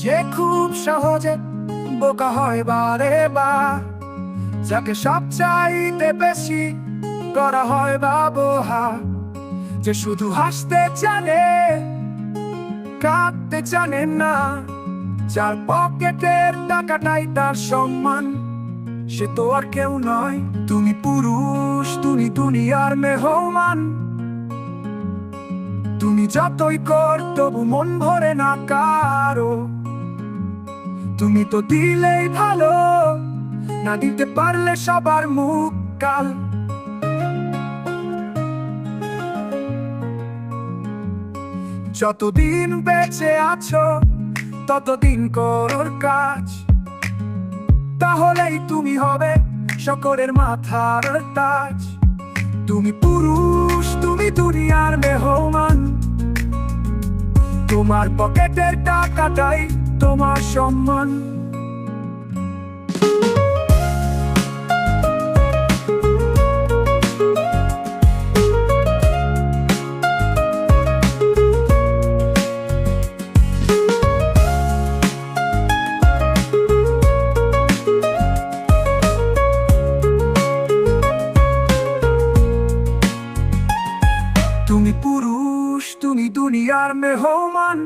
যে খুব সহজে বোকা হয় বারে বার, যাকে সবচাইতে বেশি করা হয় ব্যবহার, যে শুধু হাসতে জানে কাঁদতে জানে না, যার পকেটের টাকাটাই তার সম্মান, সে তো আর কেউ নয়। তুমি পুরুষ, তুমি দুনিয়ার মেহমান, তুমি যতই কর তবু মন ভরে না কারো। তুমি তো দিলেই ভালো, না দিতে পারলে সবার মুখ কাল। যতদিন বেঁচে আছো ততদিন করোর কাজ, তাহলেই তুমি হবে সকলের মাথার তাজ। তুমি পুরুষ, তুমি দুনিয়ার মেহমান, তোমার পকেটের টাকাটাই তোমার সম্মান। তুমি পুরুষ, তুমি দুনিয়ার মেহমান।